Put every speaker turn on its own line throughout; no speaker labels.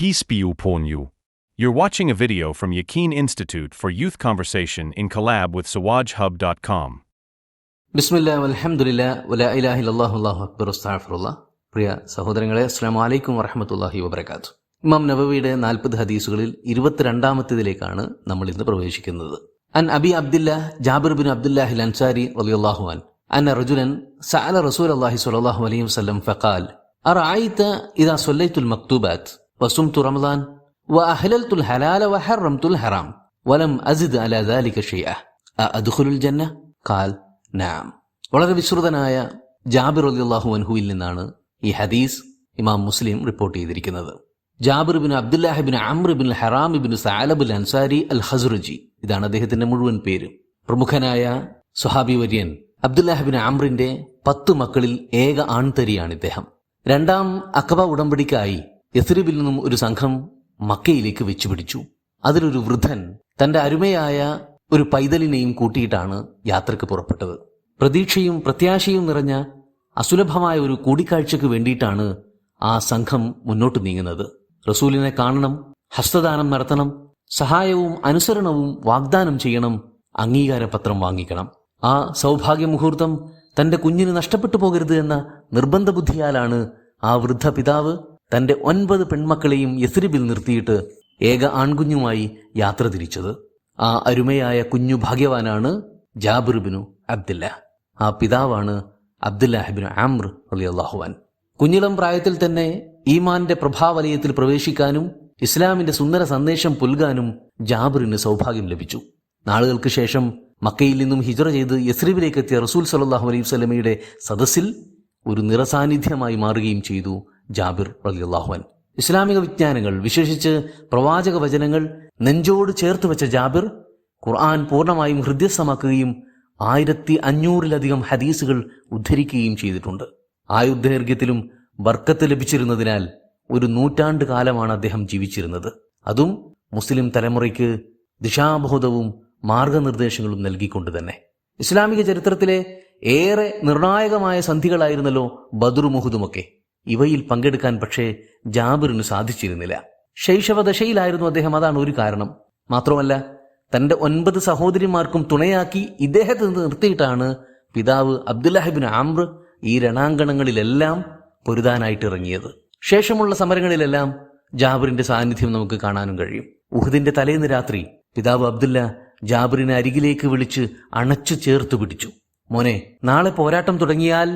Peace be upon you. You're watching a video from Yaqeen Institute for Youth Conversation in collab with sawajhub.com.
ബിസ്മില്ലാ വൽഹംദുലില്ലാ വലാ ഇലാഹ ഇല്ലല്ലാഹു അല്ലാഹു അക്ബർ അസ്തഗ്ഫിറുല്ലാഹ്. പ്രിയ സഹോദരങ്ങളെ, അസ്സലാമു അലൈക്കും വറഹ്മത്തുള്ളാഹി വബറകാതുഹു. ഇമാം നവവിയുടെ 40 ഹദീസുകളിൽ 22ാമത്തേതിലേക്കാണ് നമ്മൾ ഇന്ന് പ്രവേശിക്കുന്നത്. അൻ അബി അബ്ദില്ലാഹ് ജാബിർ ബിൻ അബ്ദുല്ലാഹി അൽ അൻസാരി റളിയല്ലാഹു അൻഹു അന്ന റജുലൻ സഅല റസൂലല്ലാഹി സ്വല്ലല്ലാഹു അലൈഹി വസല്ലം ഫഖാൽ അറഅയ്ത ഇദാ സ്വല്ലൈതുൽ മക്തൂബാത്ത് വസുംതു റമളാൻ വഅഹ്ലൽതുൽ ഹലാല വഹറംതുൽ ഹറാം വലം അസിദ് അലാ ദാലിക ഷൈഅ അദ്ഖുലുൽ ജന്ന ഖാൽ നഅം. വളരെ വിശ്രുതനായ ജാബിർ റളിയല്ലാഹു അൻഹുവിൽ നിന്നാണ് ഈ ഹദീസ് ഇമാം മുസ്ലിം റിപ്പോർട്ട് ചെയ്തിരിക്കുന്നത്. Jabir bin Abdullahi bin Amr bin Haram bin Thalaba al Ansari al Khazraji, ഇതാണ് അദ്ദേഹത്തിന്റെ മുഴുവൻ പേര്. പ്രമുഖനായ സ്വഹാബി വര്യൻ അബ്ദുല്ലാഹി ബിൻ അംറിന്റെ 10 മക്കളിൽ ഏക ആൺതരിയാണ് ഇദ്ദേഹം. രണ്ടാം അഖബ ഉടമ്പടിക്കായി യസ്രിബിൽ നിന്നും ഒരു സംഘം മക്കയിലേക്ക് വെച്ചുപിടിച്ചു. അതിലൊരു വൃദ്ധൻ തന്റെ അരുമയായ ഒരു പൈതലിനെയും കൂട്ടിയിട്ടാണ് യാത്രക്ക് പുറപ്പെട്ടത്. പ്രതീക്ഷയും പ്രത്യാശയും നിറഞ്ഞ അസുലഭമായ ഒരു കൂടിക്കാഴ്ചയ്ക്ക് വേണ്ടിയിട്ടാണ് ആ സംഘം മുന്നോട്ട് നീങ്ങുന്നത്. റസൂലിനെ കാണണം, ഹസ്തദാനം നടത്തണം, സഹായവും അനുസരണവും വാഗ്ദാനം ചെയ്യണം, അംഗീകാരപത്രം വാങ്ങിക്കണം. ആ സൗഭാഗ്യ മുഹൂർത്തം തന്റെ കുഞ്ഞിന് നഷ്ടപ്പെട്ടു പോകരുത് എന്ന നിർബന്ധ ബുദ്ധിയാലാണ് ആ വൃദ്ധ പിതാവ് തന്റെ 9 പെൺമക്കളെയും യസ്രിബിൽ നിർത്തിയിട്ട് ഏക ആൺകുഞ്ഞുമായി യാത്ര തിരിച്ചത്. ആ അരുമയായ കുഞ്ഞു ഭാഗ്യവാനാണ് ജാബിർ ബിനു അബ്ദുല്ലാഹ്. ആ പിതാവാണ് അബ്ദുല്ലാഹി ബിൻ അംർ റളിയല്ലാഹു അൻഹു. കുഞ്ഞിളം പ്രായത്തിൽ തന്നെ ഈമാന്റെ പ്രഭാവലയത്തിൽ പ്രവേശിക്കാനും ഇസ്ലാമിന്റെ സുന്ദര സന്ദേശം പുൽകാനും ജാബിറിന് സൗഭാഗ്യം ലഭിച്ചു. നാളുകൾക്ക് ശേഷം മക്കയിൽ നിന്നും ഹിജ്റ ചെയ്ത് യസ്രിബിലേക്ക് എത്തിയ റസൂൽ സല്ലല്ലാഹു അലൈഹി വസല്ലമയുടെ സദസ്സിൽ ഒരു നിറസാന്നിധ്യമായി മാറുകയും ചെയ്തു ജാബിർ റളിയല്ലാഹു അൻഹു. ഇസ്ലാമിക വിജ്ഞാനങ്ങൾ, വിശേഷിച്ച് പ്രവാചക വചനങ്ങൾ നെഞ്ചോട് ചേർത്ത് വെച്ച ജാബിർ ഖുർആൻ പൂർണ്ണമായും ഹൃദ്യസ്ഥമാക്കുകയും 1500-ലധികം ഹദീസുകൾ ഉദ്ധരിക്കുകയും ചെയ്തിട്ടുണ്ട്. ആയുർദൈർഘ്യത്തിലും ബർക്കത്ത് ലഭിച്ചിരുന്നതിനാൽ ഒരു നൂറ്റാണ്ട് കാലമാണ് അദ്ദേഹം ജീവിച്ചിരുന്നത്. അതും മുസ്ലിം തലമുറയ്ക്ക് ദിശാബോധവും മാർഗനിർദ്ദേശങ്ങളും നൽകിക്കൊണ്ട് തന്നെ. ഇസ്ലാമിക ചരിത്രത്തിലെ ഏറെ നിർണായകമായ സന്ധികളായിരുന്നല്ലോ ബദറും ഉഹുദുമൊക്കെ. ഇവയിൽ പങ്കെടുക്കാൻ പക്ഷേ ജാബിറിന് സാധിച്ചിരുന്നില്ല. ശൈശവദശയിലായിരുന്നു അദ്ദേഹം, അതാണ് ഒരു കാരണം. മാത്രമല്ല, തന്റെ 9 സഹോദരിമാർക്കും തുണയാക്കി ഇദ്ദേഹത്തെ നിർത്തിയിട്ടാണ് പിതാവ് അബ്ദുല്ലാഹി ബിൻ അംർ ഈ രണാങ്കണങ്ങളിലെല്ലാം പൊരുതാനായിട്ട് ഇറങ്ങിയത്. ശേഷമുള്ള സമരങ്ങളിലെല്ലാം ജാബിറിന്റെ സാന്നിധ്യം നമുക്ക് കാണാനും കഴിയും. ഉഹുദിന്റെ തലേന്ന് രാത്രി പിതാവ് അബ്ദുല്ല ജാബിറിനെ അരികിലേക്ക് വിളിച്ച് അണച്ചു ചേർത്തു പിടിച്ചു. മോനെ, നാളെ പോരാട്ടം തുടങ്ങിയാൽ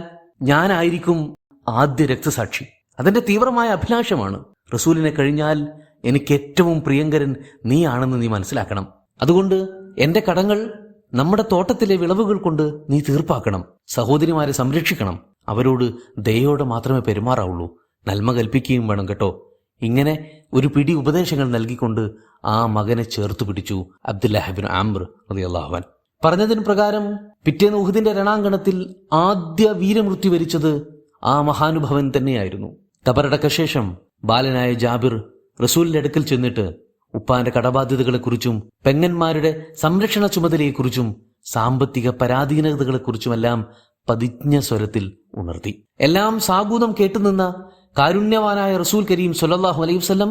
ഞാനായിരിക്കും ആദ്യ രക്തസാക്ഷി. അതെന്റെ തീവ്രമായ അഭിലാഷമാണ്. റസൂലിനെ കഴിഞ്ഞാൽ എനിക്ക് ഏറ്റവും പ്രിയങ്കരൻ നീയാണെന്ന് നീ മനസ്സിലാക്കണം. അതുകൊണ്ട് എന്റെ കടങ്ങൾ നമ്മുടെ തോട്ടത്തിലെ വിളവുകൾ കൊണ്ട് നീ തീർപ്പാക്കണം. സഹോദരിമാരെ സംരക്ഷിക്കണം. അവരോട് ദയോടെ മാത്രമേ പെരുമാറാവുള്ളൂ. നന്മ കൽപ്പിക്കുകയും വേണം കേട്ടോ. ഇങ്ങനെ ഒരു പിടി ഉപദേശങ്ങൾ നൽകിക്കൊണ്ട് ആ മകനെ ചേർത്തു പിടിച്ചു അബ്ദുല്ലാഹി ബിൻ അംർ റളിയല്ലാഹു അൻഹു. പറഞ്ഞതിന് പ്രകാരം പിറ്റേന്ന് ഉഹുദിന്റെ രണാങ്കണത്തിൽ ആദ്യ വീരമൃത്യു വരിച്ചത് ആ മഹാനുഭവൻ തന്നെയായിരുന്നു. കബറടക്ക ശേഷം ബാലനായ ജാബിർ റസൂലിന്റെ അടുക്കൽ ചെന്നിട്ട് ഉപ്പാന്റെ കടബാധ്യതകളെക്കുറിച്ചും പെങ്ങന്മാരുടെ സംരക്ഷണ ചുമതലയെക്കുറിച്ചും സാമ്പത്തിക പരാധീനതകളെക്കുറിച്ചുമെല്ലാം പതിജ്ഞ സ്വരത്തിൽ ഉണർത്തി. എല്ലാം സാഗൂതം കേട്ടുനിന്ന കാരുണ്യവാനായ റസൂൽ കരീം സ്വല്ലല്ലാഹു അലൈഹി വസല്ലം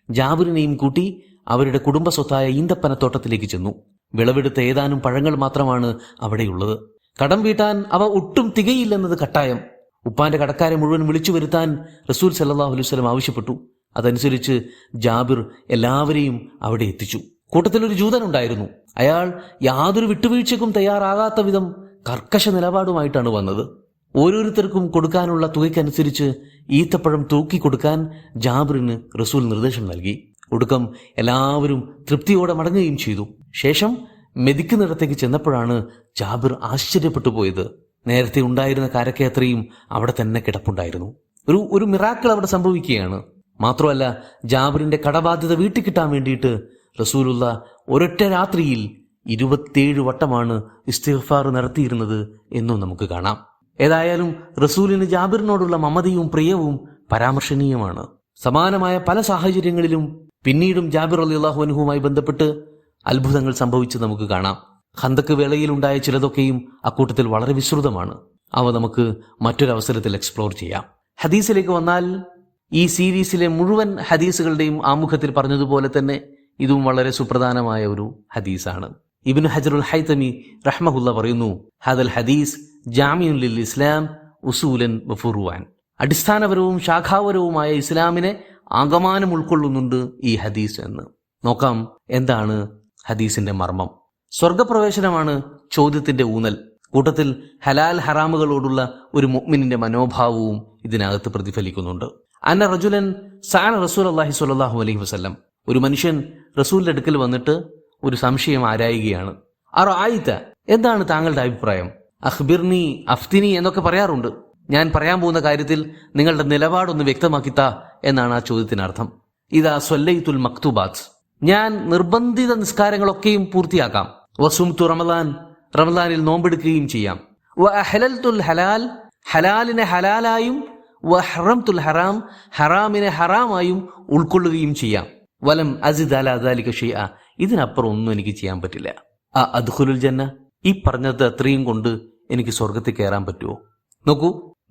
ജാബിറിനെയും കൂട്ടി അവരുടെ കുടുംബ സ്വത്തായ ഈന്തപ്പനത്തോട്ടത്തിലേക്ക് ചെന്നു. വിളവെടുത്ത ഏതാനും പഴങ്ങൾ മാത്രമാണ് അവിടെയുള്ളത്. കടം വീട്ടാൻ അവ ഒട്ടും തികയില്ലെന്നത് കട്ടായം. ഉപ്പാന്റെ കടക്കാരെ മുഴുവൻ വിളിച്ചു വരുത്താൻ റസൂൽ സല്ലല്ലാഹു അലൈഹി വസല്ലം ആവശ്യപ്പെട്ടു. അതനുസരിച്ച് ജാബിർ എല്ലാവരെയും അവിടെ എത്തിച്ചു. കൂട്ടത്തിലൊരു ജൂതനുണ്ടായിരുന്നു. അയാൾ യാതൊരു വിട്ടുവീഴ്ചയ്ക്കും തയ്യാറാകാത്ത വിധം കർക്കശ നിലപാടുമായിട്ടാണ് വന്നത്. ഓരോരുത്തർക്കും കൊടുക്കാനുള്ള തുകയ്ക്കനുസരിച്ച് ഈത്തപ്പഴം തൂക്കി കൊടുക്കാൻ ജാബിറിന് റസൂൽ നിർദ്ദേശം നൽകി. ഒടുക്കം എല്ലാവരും തൃപ്തിയോടെ മടങ്ങുകയും ചെയ്തു. ശേഷം മെതിക്കുന്നിടത്തേക്ക് ചെന്നപ്പോഴാണ് ജാബിർ ആശ്ചര്യപ്പെട്ടു പോയത്. നേരത്തെ ഉണ്ടായിരുന്ന കാരക്കയത്രയും അവിടെ തന്നെ കിടപ്പുണ്ടായിരുന്നു. ഒരു മിറാക്കിൾ അവിടെ സംഭവിക്കുകയാണ്. മാത്രമല്ല, ജാബിറിന്റെ കടബാധ്യത വീട്ടിക്കിട്ടാൻ വേണ്ടിയിട്ട് റസൂലുള്ള ഒരൊറ്റ രാത്രിയിൽ 27 വട്ടമാണ് ഇസ്തിഗ്ഫാർ നടത്തിയിരുന്നത് എന്നും നമുക്ക് കാണാം. ഏതായാലും റസൂലിന് ജാബിറിനോടുള്ള മമതയും പ്രിയവും പരാമർശനീയമാണ്. സമാനമായ പല സാഹചര്യങ്ങളിലും പിന്നീടും ജാബിർ റളിയല്ലാഹു അൻഹുവുമായി ബന്ധപ്പെട്ട് അത്ഭുതങ്ങൾ സംഭവിച്ച് നമുക്ക് കാണാം. ഖന്തക്ക് വേളയിലുണ്ടായ ചിലതൊക്കെയും അക്കൂട്ടത്തിൽ വളരെ വിശ്രുതമാണ്. അവ നമുക്ക് മറ്റൊരവസരത്തിൽ എക്സ്പ്ലോർ ചെയ്യാം. ഹദീസിലേക്ക് വന്നാൽ ഈ സീരീസിലെ മുഴുവൻ ഹദീസുകളുടെയും ആമുഖത്തിൽ പറഞ്ഞതുപോലെ തന്നെ ഇതും വളരെ സുപ്രധാനമായ ഒരു ഹദീസാണ്. ഇബ്നു ഹജറുൽ ഹൈതമി റഹ്മഹുല്ല പറയുന്നു, ഹദൽ ഹദീസ് ജാമിഉൻ ലിൽ ഇസ്ലാം ഉസൂലൻ വഫുറുവാൻ. അടിസ്ഥാനപരവും ശാഖാപരവുമായ ഇസ്ലാമിനെ ആകമാനം ഉൾക്കൊള്ളുന്നുണ്ട് ഈ ഹദീസ് എന്ന്. നോക്കാം എന്താണ് ഹദീസിന്റെ മർമ്മം. സ്വർഗപ്രവേശനമാണ് ചോദ്യത്തിന്റെ ഊന്നൽ. കൂട്ടത്തിൽ ഹലാൽ ഹറാമുകളോടുള്ള ഒരു മുഅ്മിനിന്റെ മനോഭാവവും ഇതിനകത്ത് പ്രതിഫലിക്കുന്നുണ്ട്. അന്ന റജുലൻ സഅല റസൂലുള്ളാഹി സ്വല്ലല്ലാഹു അലൈഹി വസല്ലം. ഒരു മനുഷ്യൻ റസൂലിന്റെ അടുക്കൽ വന്നിട്ട് ഒരു സംശയം ആരായുകയാണ്. അറഅയ്ത, എന്താണ് താങ്കളുടെ അഭിപ്രായം? അഖ്ബിർനി അഫ്തിനി എന്നൊക്കെ പറയാറുണ്ട്. ഞാൻ പറയാൻ പോകുന്ന കാര്യത്തിൽ നിങ്ങളുടെ നിലപാടൊന്ന് വ്യക്തമാക്കിത്താ എന്നാണ് ആ ചോദ്യത്തിനർത്ഥം. ഇതാ സ്വല്ലൈതുൽ മക്തൂബാത്ത്, ഞാൻ നിർബന്ധിത നിസ്കാരങ്ങളൊക്കെയും പൂർത്തിയാക്കാം. വസുംതു റമദാൻ, റമദാനിൽ നോമ്പെടുക്കുകയും ചെയ്യാം. വ അഹലൽതുൽ ഹലാൽ, ഹലാലിനെ ഹലാലായും വഹറംതുൽ ഹറാം, ഹറാമിനെ ഹറാമായും ഉൾക്കൊള്ളുകയും ചെയ്യാം. വലം അസിദ് അലാ ദാലിക ഷൈഅ, ഇതിനപ്പുറം ഒന്നും എനിക്ക് ചെയ്യാൻ പറ്റില്ല. അദ്ഖുലുൽ ജന്ന, ഈ പറഞ്ഞത് അത്രയും കൊണ്ട് എനിക്ക് സ്വർഗത്തിൽ കയറാൻ പറ്റുമോ? നോക്കൂ,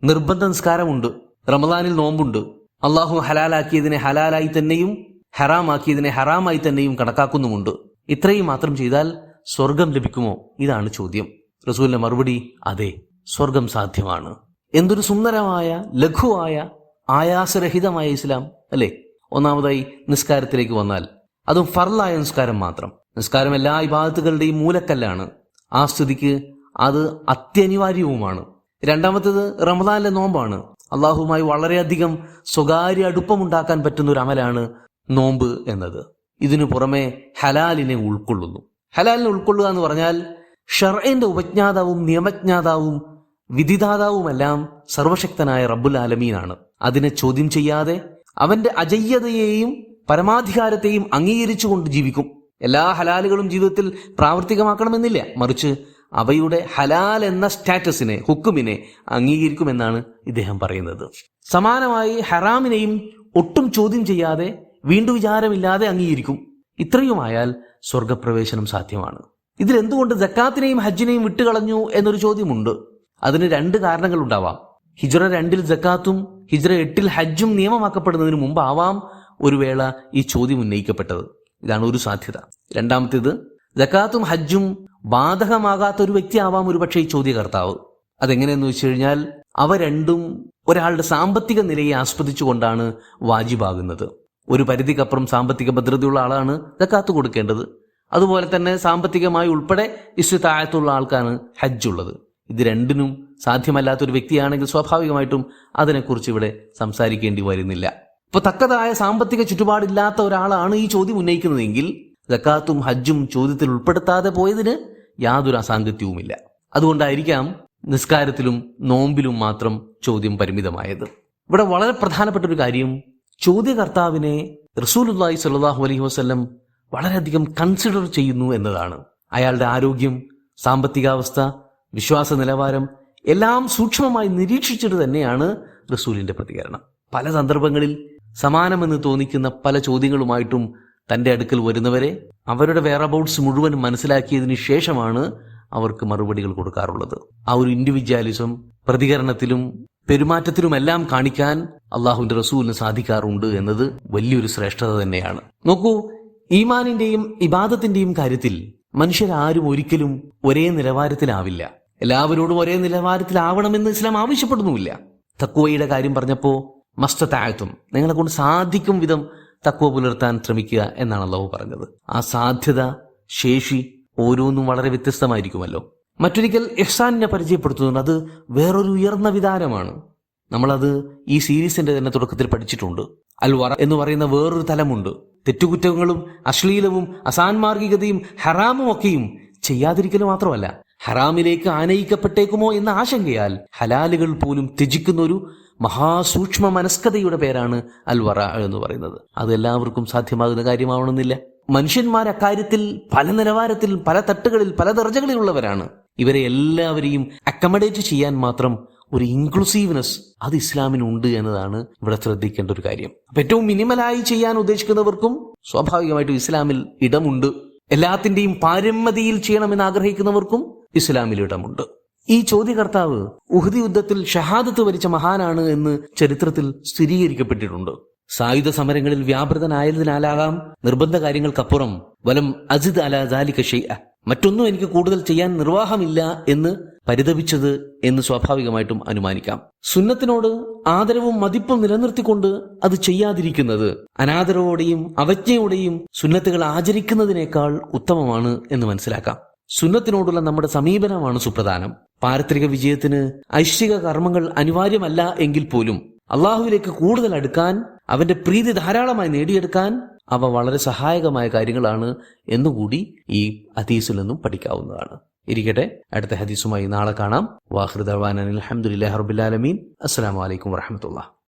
നിർബന്ധ നിസ്കാരമുണ്ട്, റമദാനിൽ നോമ്പുണ്ട്, അള്ളാഹു ഹലാലാക്കിയതിനെ ഹലാലായി തന്നെയും ഹറാമാക്കിയതിനെ ഹറാമായി തന്നെയും കണക്കാക്കുന്നുമുണ്ട്. ഇത്രയും മാത്രം ചെയ്താൽ സ്വർഗം ലഭിക്കുമോ? ഇതാണ് ചോദ്യം. റസൂലിന്റെ മറുപടി, അതെ, സ്വർഗം സാധ്യമാണ്. എന്തൊരു സുന്ദരമായ, ലഘുവായ, ആയാസരഹിതമായ ഇസ്ലാം അല്ലേ? ഒന്നാമതായി നിസ്കാരത്തിലേക്ക് വന്നാൽ, അതും ഫർളായ നിസ്കാരം മാത്രം. നിസ്കാരം എല്ലാ ഇബാദത്തുകളുടെയും മൂലക്കല്ലാണ്. ആ സ്ഥിതിക്ക് അത് അത്യനിവാര്യവുമാണ്. രണ്ടാമത്തേത് റമദാനിലെ നോമ്പാണ്. അള്ളാഹുമായി വളരെയധികം സ്വകാര്യ അടുപ്പമുണ്ടാക്കാൻ പറ്റുന്ന ഒരു അമലാണ് നോമ്പ് എന്നത്. ഇതിനു പുറമെ ഹലാലിനെ ഉൾക്കൊള്ളുന്നു. ഹലാലിനെ ഉൾക്കൊള്ളുക എന്ന് പറഞ്ഞാൽ ഷർഇന്റെ ഉപജ്ഞാതാവും നിയമജ്ഞാതാവും വിധിദാതാവുമെല്ലാം സർവശക്തനായ റബ്ബുൽ ആലമീനാണ്. അതിനെ ചോദ്യം ചെയ്യാതെ അവന്റെ അജയ്യതയെയും പരമാധികാരത്തെയും അംഗീകരിച്ചുകൊണ്ട് ജീവിക്കും. എല്ലാ ഹലാലുകളും ജീവിതത്തിൽ പ്രാവർത്തികമാക്കണമെന്നില്ല, മറിച്ച് അവയുടെ ഹലാൽ എന്ന സ്റ്റാറ്റസിനെ, ഹുക്കുമിനെ അംഗീകരിക്കുമെന്നാണ് ഇദ്ദേഹം പറയുന്നത്. സമാനമായി ഹറാമിനെയും ഒട്ടും ചോദ്യം ചെയ്യാതെ വീണ്ടും വിചാരമില്ലാതെ അംഗീകരിക്കും. ഇത്രയുമായാൽ സ്വർഗപ്രവേശനം സാധ്യമാണ്. ഇതിലെന്തുകൊണ്ട് സക്കാത്തിനെയും ഹജ്ജിനെയും വിട്ടുകളഞ്ഞു എന്നൊരു ചോദ്യമുണ്ട്. അതിന് രണ്ട് കാരണങ്ങൾ ഉണ്ടാവാം. ഹിജ്റ 2 സക്കാത്തും ഹിജ്റ 8 ഹജ്ജും നിയമമാക്കപ്പെടുന്നതിന് മുമ്പാവാം ഒരു വേള ഈ ചോദ്യം ഉന്നയിക്കപ്പെട്ടത്. ഇതാണ് ഒരു സാധ്യത. രണ്ടാമത്തേത്, സക്കാത്തും ഹജ്ജും ബാധകമാകാത്ത ഒരു വ്യക്തി ആവാം ഒരുപക്ഷെ ഈ ചോദ്യകർത്താവ്. അതെങ്ങനെയെന്ന് വെച്ച് കഴിഞ്ഞാൽ അവ രണ്ടും ഒരാളുടെ സാമ്പത്തിക നിലയെ ആസ്വദിച്ചുകൊണ്ടാണ് വാജിബാകുന്നത്. ഒരു പരിധിക്കപ്പുറം സാമ്പത്തിക ഭദ്രതയുള്ള ആളാണ് സക്കാത്ത് കൊടുക്കേണ്ടത്. അതുപോലെ തന്നെ സാമ്പത്തികമായി ഉൾപ്പെടെ ഇസ്തിതാഅത്തുള്ള ആൾക്കാണ് ഹജ്ജുള്ളത്. ഇത് രണ്ടിനും സാധ്യമല്ലാത്തൊരു വ്യക്തിയാണെങ്കിൽ സ്വാഭാവികമായിട്ടും അതിനെക്കുറിച്ച് ഇവിടെ സംസാരിക്കേണ്ടി വരുന്നില്ല. ഇപ്പൊ തക്കതായ സാമ്പത്തിക ചുറ്റുപാടില്ലാത്ത ഒരാളാണ് ഈ ചോദ്യം ഉന്നയിക്കുന്നതെങ്കിൽ സക്കാത്തും ഹജ്ജും ചോദ്യത്തിൽ ഉൾപ്പെടുത്താതെ പോയതിന് യാതൊരു അസാംഗത്യവുമില്ല. അതുകൊണ്ടായിരിക്കാം നിസ്കാരത്തിലും നോമ്പിലും മാത്രം ചോദ്യം പരിമിതമായത്. ഇവിടെ വളരെ പ്രധാനപ്പെട്ട ഒരു കാര്യം, ചോദ്യകർത്താവിനെ റസൂലുള്ളാഹി സ്വല്ലല്ലാഹു അലൈഹി വസല്ലം വളരെയധികം കൺസിഡർ ചെയ്യുന്നു എന്നതാണ്. അയാളുടെ ആരോഗ്യം, സാമ്പത്തികാവസ്ഥ, വിശ്വാസ നിലവാരം എല്ലാം സൂക്ഷ്മമായി നിരീക്ഷിച്ചിട്ട് തന്നെയാണ് റസൂലിന്റെ പ്രതികരണം. പല സന്ദർഭങ്ങളിൽ സമാനമെന്ന് തോന്നിക്കുന്ന പല ചോദ്യങ്ങളുമായിട്ടും തന്റെ അടുക്കൽ വരുന്നവരെ അവരുടെ വെയറബൌട്ട്സ് മുഴുവൻ മനസ്സിലാക്കിയതിനു ശേഷമാണ് അവർക്ക് മറുപടികൾ കൊടുക്കാറുള്ളത്. ആ ഒരു ഇൻഡിവിജ്വാലിസം പ്രതികരണത്തിലും പെരുമാറ്റത്തിലുമെല്ലാം കാണിക്കാൻ അള്ളാഹുവിന്റെ റസൂലിന് സാധിക്കാറുണ്ട് എന്നത് വലിയൊരു ശ്രേഷ്ഠത തന്നെയാണ്. നോക്കൂ, ഈമാനിന്റെയും ഇബാദത്തിന്റെയും കാര്യത്തിൽ മനുഷ്യരാരും ഒരിക്കലും ഒരേ നിലവാരത്തിലാവില്ല. എല്ലാവരോടും ഒരേ നിലവാരത്തിലാവണമെന്ന് ഇസ്ലാം ആവശ്യപ്പെടുന്നുമില്ല. തഖ്വയുടെ കാര്യം പറഞ്ഞപ്പോ മസ്തതാഅത്തും, നിങ്ങളെ കൊണ്ട് സാധിക്കും വിധം തഖ്വ പുലർത്താൻ ശ്രമിക്കുക എന്നാണ് അല്ലാഹു പറഞ്ഞത്. ആ സാധ്യത, ശേഷി ഓരോന്നും വളരെ വ്യത്യസ്തമായിരിക്കുമല്ലോ. മറ്റൊരിക്കൽ ഇഹ്സാനിനെ പരിചയപ്പെടുത്തുന്നുണ്ട്. അത് വേറൊരു ഉയർന്ന വിധാനമാണ്. നമ്മളത് ഈ സീരീസിന്റെ തന്നെ തുടക്കത്തിൽ പഠിച്ചിട്ടുണ്ട്. അൽ വറ എന്ന് പറയുന്ന വേറൊരു തലമുണ്ട്. തെറ്റുകുറ്റങ്ങളും അശ്ലീലവും അസാൻമാർഗികതയും ഹറാമും ഒക്കെയും ചെയ്യാതിരിക്കലും മാത്രമല്ല, ഹറാമിലേക്ക് ആനയിക്കപ്പെട്ടേക്കുമോ എന്ന ആശങ്കയാൽ ഹലാലുകൾ പോലും ത്യജിക്കുന്ന ഒരു മഹാസൂക്ഷ്മ മനസ്കതയുടെ പേരാണ് അൽ വറ എന്ന് പറയുന്നത്. അത് എല്ലാവർക്കും സാധ്യമാകുന്ന കാര്യമാവണമെന്നില്ല. മനുഷ്യന്മാർ അക്കാര്യത്തിൽ പല നിലവാരത്തിൽ, പല തട്ടുകളിൽ, പല ദർജകളിലുള്ളവരാണ്. ഇവരെ എല്ലാവരെയും അക്കമഡേറ്റ് ചെയ്യാൻ മാത്രം ഒരു ഇൻക്ലൂസീവ്നെസ് അത് ഇസ്ലാമിനുണ്ട് എന്നതാണ് ഇവിടെ ശ്രദ്ധിക്കേണ്ട ഒരു കാര്യം. അപ്പൊ ഏറ്റവും മിനിമലായി ചെയ്യാൻ ഉദ്ദേശിക്കുന്നവർക്കും സ്വാഭാവികമായിട്ടും ഇസ്ലാമിൽ ഇടമുണ്ട്. എല്ലാത്തിന്റെയും പാരമ്യതയിൽ ചെയ്യണമെന്ന് ആഗ്രഹിക്കുന്നവർക്കും ഇസ്ലാമിൽ ഇടമുണ്ട്. ഈ ചോദ്യകർത്താവ് ഉഹദ് യുദ്ധത്തിൽ ഷഹാദത്ത് വരിച്ച മഹാനാണ് എന്ന് ചരിത്രത്തിൽ സ്ഥിരീകരിക്കപ്പെട്ടിട്ടുണ്ട്. സായുധ സമരങ്ങളിൽ വ്യാപൃതനായതിനാലാകാം നിർബന്ധ കാര്യങ്ങൾക്കപ്പുറം വലം അസിദ് അലാ ദാലിക ഷൈഅ, മറ്റൊന്നും എനിക്ക് കൂടുതൽ ചെയ്യാൻ നിർവാഹമില്ല എന്ന് പരിതപിച്ചത് എന്ന് സ്വാഭാവികമായിട്ടും അനുമാനിക്കാം. സുന്നത്തിനോട് ആദരവും മതിപ്പും നിലനിർത്തിക്കൊണ്ട് അത് ചെയ്യാതിരിക്കുന്നത് അനാദരവോടെയും അവജ്ഞയോടെയും സുന്നത്തുകൾ ആചരിക്കുന്നതിനേക്കാൾ ഉത്തമമാണ് എന്ന് മനസ്സിലാക്കാം. സുന്നത്തിനോടുള്ള നമ്മുടെ സമീപനമാണ് സുപ്രധാനം. പാരത്രിക വിജയത്തിന് ഐശ്വര്യ കർമ്മങ്ങൾ അനിവാര്യമല്ല എങ്കിൽ പോലും അള്ളാഹുവിലേക്ക് കൂടുതൽ അടുക്കാൻ, അവന്റെ പ്രീതി ധാരാളമായി നേടിയെടുക്കാൻ അവ വളരെ സഹായകമായ കാര്യങ്ങളാണ് എന്നുകൂടി ഈ ഹദീസിൽ നിന്നും പഠിക്കാവുന്നതാണ്. ഇരിക്കട്ടെ, അടുത്ത ഹദീസുമായി നാളെ കാണാം. വാഖിറു ദഅ്വാനാ അൽഹംദുലില്ലാഹി റബ്ബിൽ ആലമീൻ. അസ്സലാമു അലൈക്കും വറഹ്മത്തുള്ളാഹി.